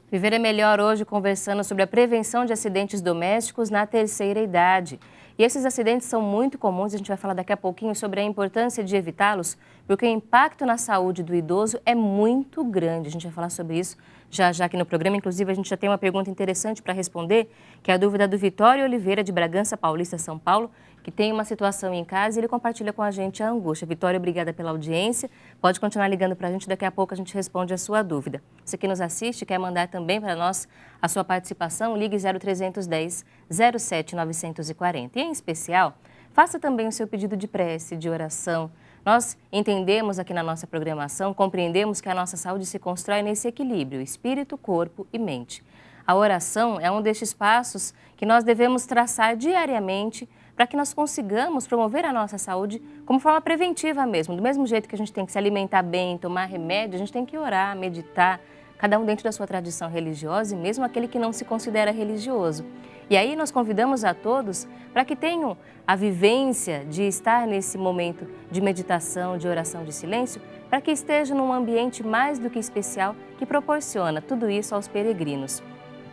Viver é melhor hoje conversando sobre a prevenção de acidentes domésticos na terceira idade. E esses acidentes são muito comuns, a gente vai falar daqui a pouquinho sobre a importância de evitá-los, porque o impacto na saúde do idoso é muito grande. A gente vai falar sobre isso já aqui no programa. Inclusive, a gente já tem uma pergunta interessante para responder, que é a dúvida do Vitório Oliveira, de Bragança Paulista, São Paulo, que tem uma situação em casa e ele compartilha com a gente a angústia. Vitória, obrigada pela audiência. Pode continuar ligando para a gente, daqui a pouco a gente responde a sua dúvida. Você que nos assiste, quer mandar também para nós a sua participação, ligue 0310 07 940. E em especial, faça também o seu pedido de prece, de oração. Nós entendemos aqui na nossa programação, compreendemos que a nossa saúde se constrói nesse equilíbrio, espírito, corpo e mente. A oração é um destes passos que nós devemos traçar diariamente para que nós consigamos promover a nossa saúde como forma preventiva mesmo. Do mesmo jeito que a gente tem que se alimentar bem, tomar remédio, a gente tem que orar, meditar, cada um dentro da sua tradição religiosa e mesmo aquele que não se considera religioso. E aí nós convidamos a todos para que tenham a vivência de estar nesse momento de meditação, de oração, de silêncio, para que estejam num ambiente mais do que especial que proporciona tudo isso aos peregrinos.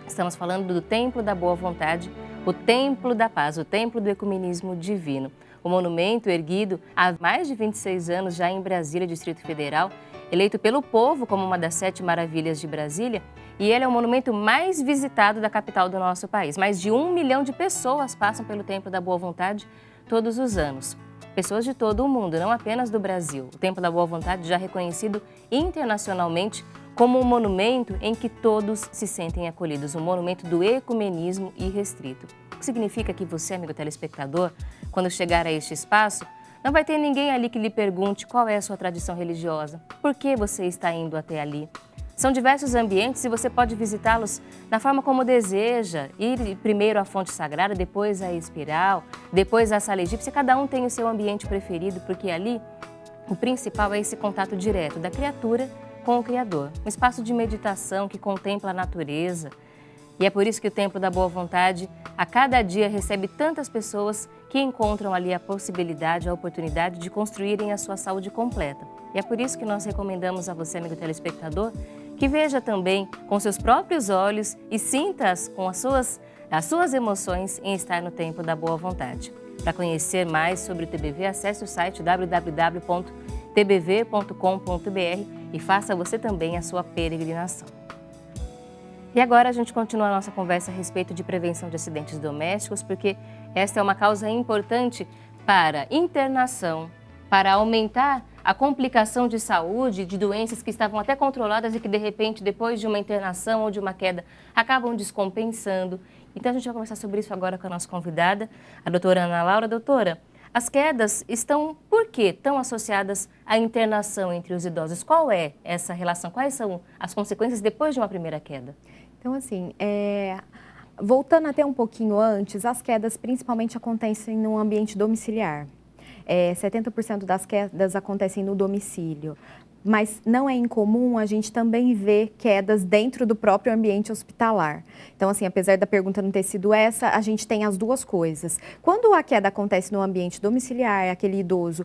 Estamos falando do Templo da Boa Vontade, o Templo da Paz, o Templo do Ecumenismo Divino. O monumento erguido há mais de 26 anos já em Brasília, Distrito Federal, eleito pelo povo como uma das 7 maravilhas de Brasília, e ele é o monumento mais visitado da capital do nosso país. Mais de 1 milhão de pessoas passam pelo Templo da Boa Vontade todos os anos. Pessoas de todo o mundo, não apenas do Brasil. O Templo da Boa Vontade já é reconhecido internacionalmente como um monumento em que todos se sentem acolhidos, um monumento do ecumenismo irrestrito. O que significa que você, amigo telespectador, quando chegar a este espaço, não vai ter ninguém ali que lhe pergunte qual é a sua tradição religiosa, por que você está indo até ali. São diversos ambientes e você pode visitá-los da forma como deseja, ir primeiro à fonte sagrada, depois à espiral, depois à sala egípcia. Cada um tem o seu ambiente preferido, porque ali o principal é esse contato direto da criatura com o Criador. Um espaço de meditação que contempla a natureza. E é por isso que o Templo da Boa Vontade, a cada dia, recebe tantas pessoas que encontram ali a possibilidade, a oportunidade de construírem a sua saúde completa. E é por isso que nós recomendamos a você, amigo telespectador, que veja também com seus próprios olhos e sinta com as suas emoções em estar no Templo da Boa Vontade. Para conhecer mais sobre o TBV, acesse o site www.tbv.com.br e faça você também a sua peregrinação. E agora a gente continua a nossa conversa a respeito de prevenção de acidentes domésticos, porque esta é uma causa importante para internação, para aumentar a complicação de saúde, de doenças que estavam até controladas e que, de repente, depois de uma internação ou de uma queda, acabam descompensando. Então, a gente vai conversar sobre isso agora com a nossa convidada, a doutora Ana Laura. Doutora, as quedas estão, por que, tão associadas à internação entre os idosos? Qual é essa relação? Quais são as consequências depois de uma primeira queda? Então, assim, voltando até um pouquinho antes, as quedas principalmente acontecem no ambiente domiciliar. 70% das quedas acontecem no domicílio, mas não é incomum a gente também ver quedas dentro do próprio ambiente hospitalar. Então, assim, apesar da pergunta não ter sido essa, a gente tem as duas coisas. Quando a queda acontece no ambiente domiciliar, aquele idoso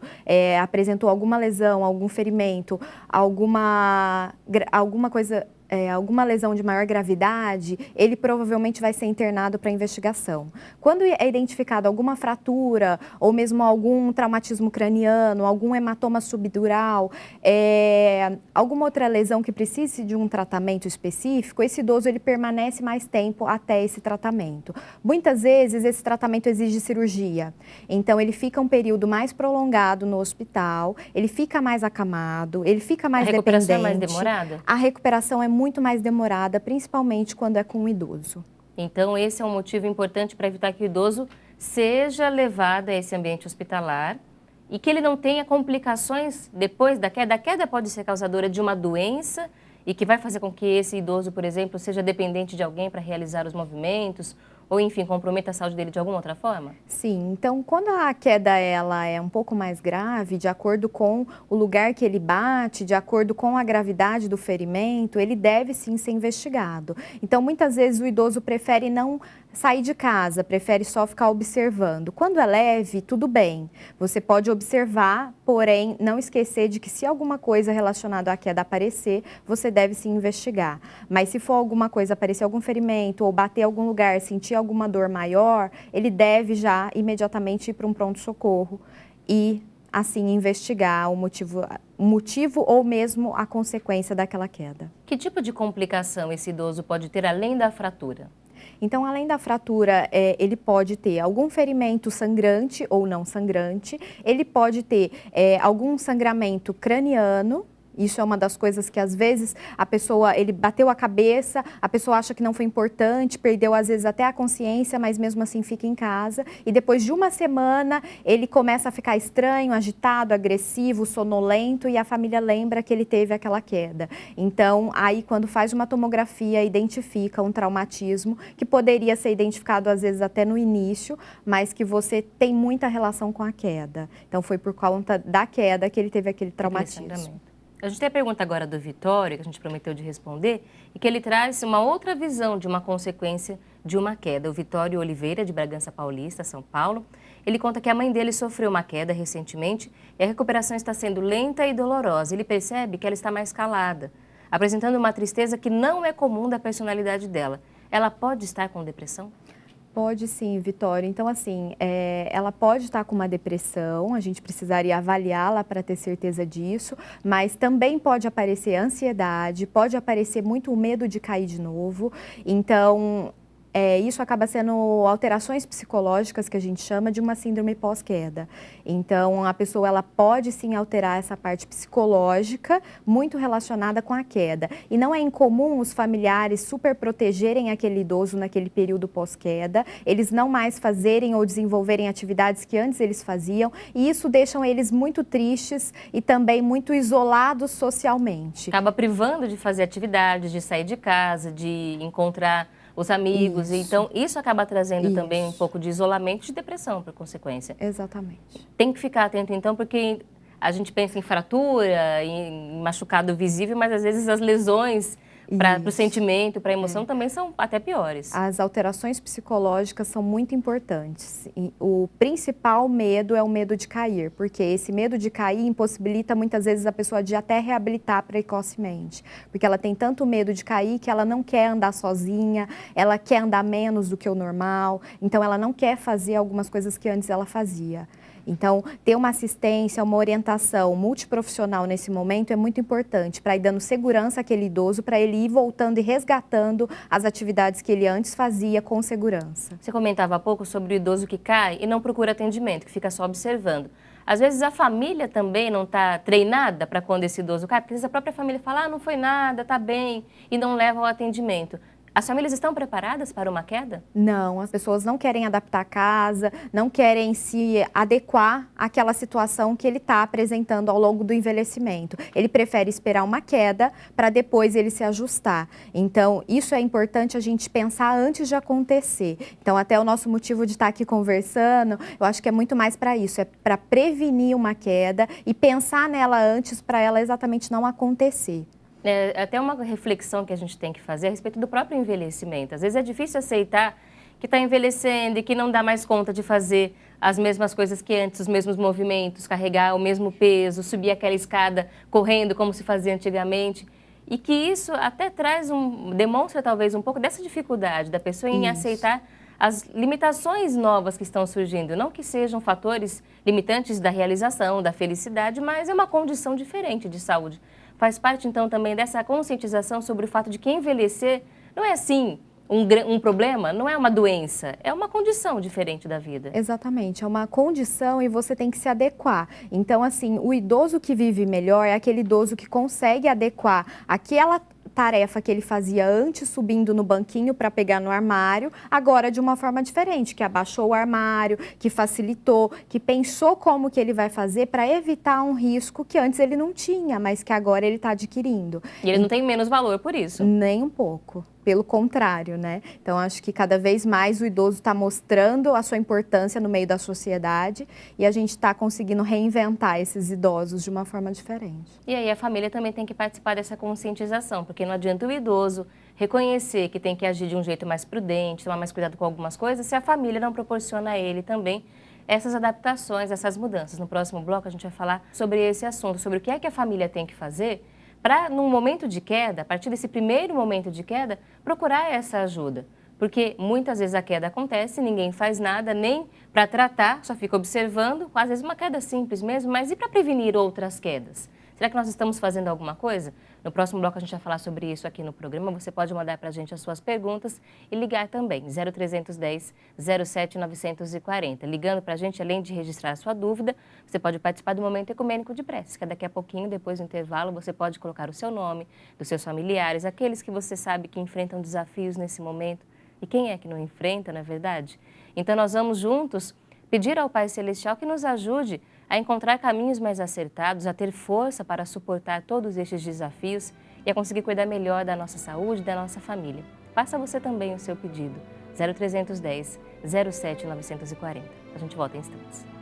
apresentou alguma lesão, algum ferimento, alguma coisa... alguma lesão de maior gravidade, ele provavelmente vai ser internado para investigação. Quando é identificado alguma fratura ou mesmo algum traumatismo craniano, algum hematoma subdural, alguma outra lesão que precise de um tratamento específico, esse idoso ele permanece mais tempo até esse tratamento. Muitas vezes esse tratamento exige cirurgia, então ele fica um período mais prolongado no hospital, ele fica mais acamado, ele fica mais dependente. A recuperação é mais demorada? A recuperação é muito mais demorada, principalmente quando é com um idoso. Então, esse é um motivo importante para evitar que o idoso seja levado a esse ambiente hospitalar e que ele não tenha complicações depois da queda. A queda pode ser causadora de uma doença e que vai fazer com que esse idoso, por exemplo, seja dependente de alguém para realizar os movimentos ou enfim, comprometa a saúde dele de alguma outra forma? Sim, então quando a queda ela é um pouco mais grave, de acordo com o lugar que ele bate, de acordo com a gravidade do ferimento, ele deve sim ser investigado. Então muitas vezes o idoso prefere não sair de casa, prefere só ficar observando. Quando é leve, tudo bem, você pode observar, porém não esquecer de que se alguma coisa relacionada à queda aparecer, você deve se investigar. Mas se for alguma coisa, aparecer algum ferimento ou bater em algum lugar, sentir alguma dor maior, ele deve já imediatamente ir para um pronto-socorro e assim investigar o motivo ou mesmo a consequência daquela queda. Que tipo de complicação esse idoso pode ter além da fratura? Então, além da fratura, ele pode ter algum ferimento sangrante ou não sangrante, ele pode ter algum sangramento craniano. Isso é uma das coisas que às vezes a pessoa, ele bateu a cabeça, a pessoa acha que não foi importante, perdeu às vezes até a consciência, mas mesmo assim fica em casa. E depois de uma semana ele começa a ficar estranho, agitado, agressivo, sonolento e a família lembra que ele teve aquela queda. Então aí quando faz uma tomografia identifica um traumatismo que poderia ser identificado às vezes até no início, mas que você tem muita relação com a queda. Então foi por conta da queda que ele teve aquele traumatismo. A gente tem a pergunta agora do Vitório, que a gente prometeu de responder, e que ele traz uma outra visão de uma consequência de uma queda. O Vitório Oliveira, de Bragança Paulista, São Paulo, ele conta que a mãe dele sofreu uma queda recentemente e a recuperação está sendo lenta e dolorosa. Ele percebe que ela está mais calada, apresentando uma tristeza que não é comum da personalidade dela. Ela pode estar com depressão? Pode sim, Vitória. Então, assim, ela pode estar com uma depressão, a gente precisaria avaliá-la para ter certeza disso, mas também pode aparecer ansiedade, pode aparecer muito o medo de cair de novo. Então, isso acaba sendo alterações psicológicas que a gente chama de uma síndrome pós-queda. Então, a pessoa ela pode sim alterar essa parte psicológica muito relacionada com a queda. E não é incomum os familiares super protegerem aquele idoso naquele período pós-queda, eles não mais fazerem ou desenvolverem atividades que antes eles faziam, e isso deixa eles muito tristes e também muito isolados socialmente. Acaba privando de fazer atividades, de sair de casa, de encontrar os amigos, então isso acaba trazendo também um pouco de isolamento e de depressão, por consequência. Exatamente. Tem que ficar atento então, porque a gente pensa em fratura, em machucado visível, mas às vezes as lesões para o sentimento, para a emoção também são até piores. As alterações psicológicas são muito importantes. E o principal medo é o medo de cair, porque esse medo de cair impossibilita muitas vezes a pessoa de até reabilitar precocemente, porque ela tem tanto medo de cair que ela não quer andar sozinha, ela quer andar menos do que o normal, então ela não quer fazer algumas coisas que antes ela fazia. Então, ter uma assistência, uma orientação multiprofissional nesse momento é muito importante para ir dando segurança àquele idoso, para ele ir voltando e resgatando as atividades que ele antes fazia com segurança. Você comentava há pouco sobre o idoso que cai e não procura atendimento, que fica só observando. Às vezes a família também não está treinada para quando esse idoso cai, porque às vezes a própria família fala, não foi nada, está bem, e não leva ao atendimento. As famílias estão preparadas para uma queda? Não, as pessoas não querem adaptar a casa, não querem se adequar àquela situação que ele está apresentando ao longo do envelhecimento. Ele prefere esperar uma queda para depois ele se ajustar. Então, isso é importante a gente pensar antes de acontecer. Então, até o nosso motivo de estar aqui conversando, eu acho que é muito mais para isso, é para prevenir uma queda e pensar nela antes para ela exatamente não acontecer. Até uma reflexão que a gente tem que fazer a respeito do próprio envelhecimento. Às vezes é difícil aceitar que está envelhecendo e que não dá mais conta de fazer as mesmas coisas que antes, os mesmos movimentos, carregar o mesmo peso, subir aquela escada correndo como se fazia antigamente. E que isso até demonstra talvez um pouco dessa dificuldade da pessoa em aceitar as limitações novas que estão surgindo. Não que sejam fatores limitantes da realização, da felicidade, mas é uma condição diferente de saúde. Faz parte, então, também dessa conscientização sobre o fato de que envelhecer não é, assim, um problema, não é uma doença, é uma condição diferente da vida. Exatamente, é uma condição e você tem que se adequar. Então, assim, o idoso que vive melhor é aquele idoso que consegue adequar aquela tarefa que ele fazia antes subindo no banquinho para pegar no armário, agora de uma forma diferente, que abaixou o armário, que facilitou, que pensou como que ele vai fazer para evitar um risco que antes ele não tinha, mas que agora ele está adquirindo. E ele não tem menos valor por isso? Nem um pouco. Pelo contrário, né? Então, acho que cada vez mais o idoso está mostrando a sua importância no meio da sociedade e a gente está conseguindo reinventar esses idosos de uma forma diferente. E aí a família também tem que participar dessa conscientização, porque não adianta o idoso reconhecer que tem que agir de um jeito mais prudente, tomar mais cuidado com algumas coisas, se a família não proporciona a ele também essas adaptações, essas mudanças. No próximo bloco a gente vai falar sobre esse assunto, sobre o que é que a família tem que fazer para, num momento de queda, a partir desse primeiro momento de queda, procurar essa ajuda. Porque muitas vezes a queda acontece, ninguém faz nada, nem para tratar, só fica observando, às vezes uma queda simples mesmo, mas e para prevenir outras quedas? Será que nós estamos fazendo alguma coisa? No próximo bloco a gente vai falar sobre isso aqui no programa. Você pode mandar para a gente as suas perguntas e ligar também, 0310 07 940. Ligando para a gente, além de registrar a sua dúvida, você pode participar do Momento Ecumênico de Preces, que daqui a pouquinho, depois do intervalo, você pode colocar o seu nome, dos seus familiares, aqueles que você sabe que enfrentam desafios nesse momento. E quem é que não enfrenta, não é verdade? Então nós vamos juntos pedir ao Pai Celestial que nos ajude a encontrar caminhos mais acertados, a ter força para suportar todos estes desafios e a conseguir cuidar melhor da nossa saúde e da nossa família. Faça você também o seu pedido. 0310 07 940. A gente volta em instantes.